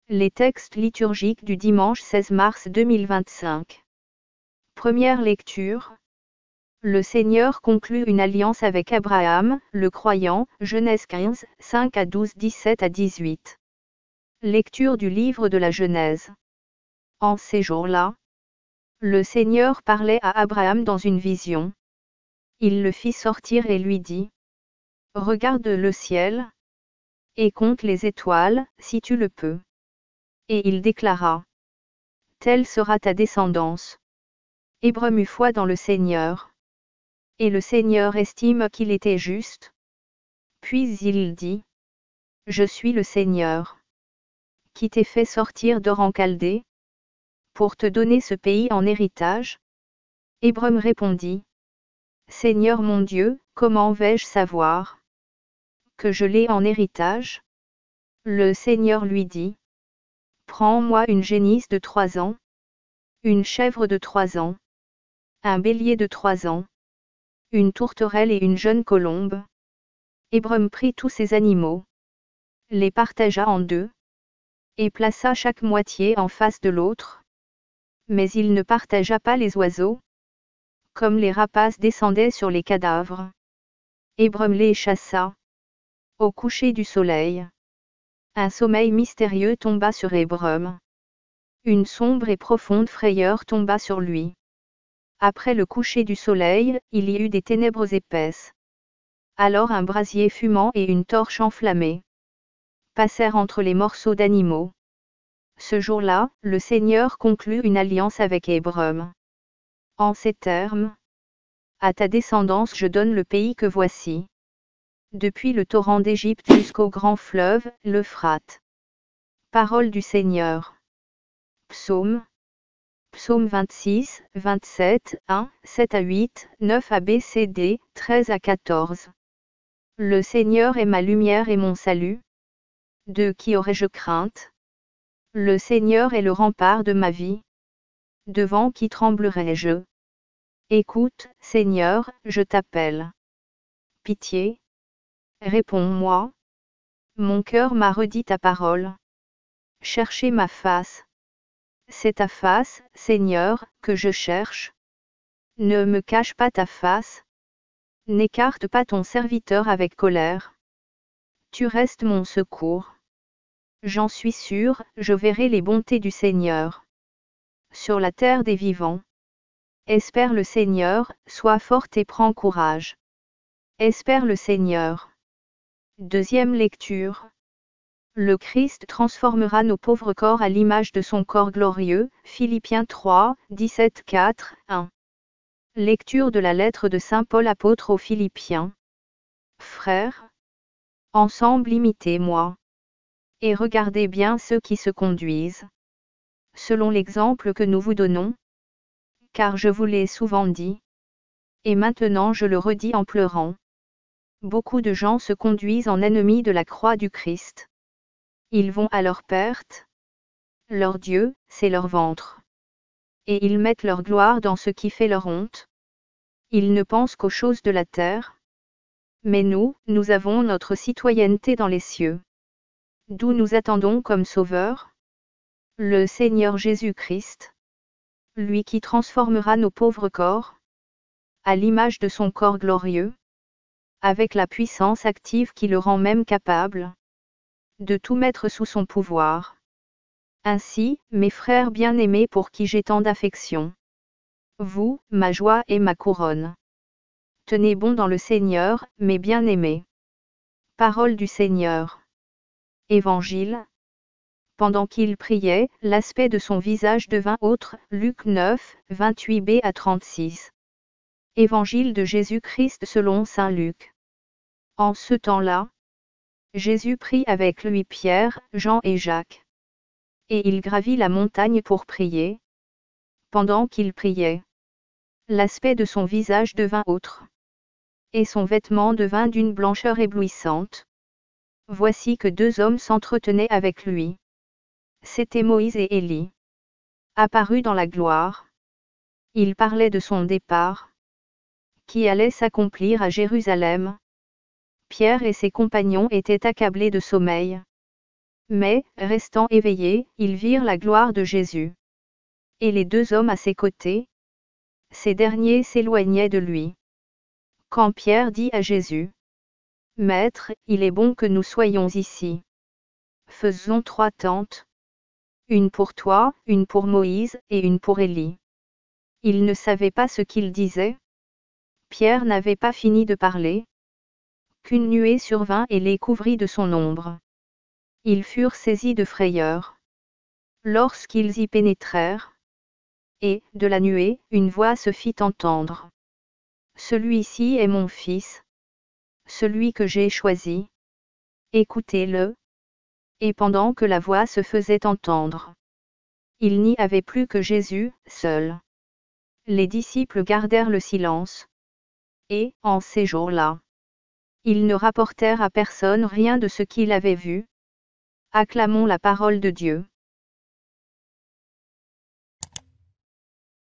Les textes liturgiques du dimanche 16 mars 2025. Première lecture. Le Seigneur conclut une alliance avec Abraham, le croyant, Genèse 15, 5 à 12, 17 à 18. Lecture du livre de la Genèse. En ces jours-là, le Seigneur parlait à Abraham dans une vision. Il le fit sortir et lui dit : Regarde le ciel, et compte les étoiles, si tu le peux. Et il déclara : Telle sera ta descendance. Abraham eut foi dans le Seigneur. Et le Seigneur estime qu'il était juste. Puis il dit : Je suis le Seigneur, qui t'ai fait sortir d'Ur en Chaldée, pour te donner ce pays en héritage. Abraham répondit : Seigneur mon Dieu, comment vais-je savoir que je l'ai en héritage ? Le Seigneur lui dit : Prends-moi une génisse de 3 ans, une chèvre de 3 ans, un bélier de 3 ans, une tourterelle et une jeune colombe. Abraham prit tous ces animaux, les partagea en 2, et plaça chaque moitié en face de l'autre. Mais il ne partagea pas les oiseaux, comme les rapaces descendaient sur les cadavres. Abraham les chassa. Au coucher du soleil, un sommeil mystérieux tomba sur Abraham. Une sombre et profonde frayeur tomba sur lui. Après le coucher du soleil, il y eut des ténèbres épaisses. Alors un brasier fumant et une torche enflammée passèrent entre les morceaux d'animaux. Ce jour-là, le Seigneur conclut une alliance avec Abraham. En ces termes : À ta descendance je donne le pays que voici. Depuis le torrent d'Égypte jusqu'au grand fleuve, l'Euphrate. Parole du Seigneur. Psaume. Psaume 26, 27, 1, 7 à 8, 9 à B, C, D, 13 à 14. Le Seigneur est ma lumière et mon salut. De qui aurais-je crainte ? Le Seigneur est le rempart de ma vie. Devant qui tremblerais-je ? Écoute, Seigneur, je t'appelle. Pitié. Réponds-moi. Mon cœur m'a redit ta parole. Cherchez ma face. C'est ta face, Seigneur, que je cherche. Ne me cache pas ta face. N'écarte pas ton serviteur avec colère. Tu restes mon secours. J'en suis sûr, je verrai les bontés du Seigneur sur la terre des vivants. Espère le Seigneur, sois forte et prends courage. Espère le Seigneur. Deuxième lecture. Le Christ transformera nos pauvres corps à l'image de son corps glorieux, Philippiens 3, 17, 4, 1. Lecture de la lettre de Saint Paul apôtre aux Philippiens. Frères, ensemble imitez-moi. Et regardez bien ceux qui se conduisent selon l'exemple que nous vous donnons. Car je vous l'ai souvent dit. Et maintenant je le redis en pleurant. Beaucoup de gens se conduisent en ennemis de la croix du Christ. Ils vont à leur perte. Leur Dieu, c'est leur ventre. Et ils mettent leur gloire dans ce qui fait leur honte. Ils ne pensent qu'aux choses de la terre. Mais nous avons notre citoyenneté dans les cieux. D'où nous attendons comme Sauveur le Seigneur Jésus-Christ. Lui qui transformera nos pauvres corps à l'image de son corps glorieux, avec la puissance active qui le rend même capable de tout mettre sous son pouvoir. Ainsi, mes frères bien-aimés pour qui j'ai tant d'affection, vous, ma joie et ma couronne, tenez bon dans le Seigneur, mes bien-aimés. Parole du Seigneur. Évangile. Pendant qu'il priait, l'aspect de son visage devint autre, Luc 9, 28b à 36. Évangile de Jésus-Christ selon saint Luc. En ce temps-là, Jésus prit avec lui Pierre, Jean et Jacques. Et il gravit la montagne pour prier. Pendant qu'il priait, l'aspect de son visage devint autre. Et son vêtement devint d'une blancheur éblouissante. Voici que 2 hommes s'entretenaient avec lui. C'étaient Moïse et Élie. Apparus dans la gloire. Ils parlaient de son départ, qui allait s'accomplir à Jérusalem. Pierre et ses compagnons étaient accablés de sommeil. Mais, restant éveillés, ils virent la gloire de Jésus. Et les deux hommes à ses côtés. Ces derniers s'éloignaient de lui. Quand Pierre dit à Jésus: Maître, il est bon que nous soyons ici. Faisons 3 tentes. Une pour toi, une pour Moïse, et une pour Élie. Il ne savait pas ce qu'il disait. Pierre n'avait pas fini de parler, qu'une nuée survint et les couvrit de son ombre. Ils furent saisis de frayeur. Lorsqu'ils y pénétrèrent, et, de la nuée, une voix se fit entendre. Celui-ci est mon fils, celui que j'ai choisi. Écoutez-le. Et pendant que la voix se faisait entendre, il n'y avait plus que Jésus, seul. Les disciples gardèrent le silence. Et, en ces jours-là, ils ne rapportèrent à personne rien de ce qu'ils avaient vu. Acclamons la parole de Dieu.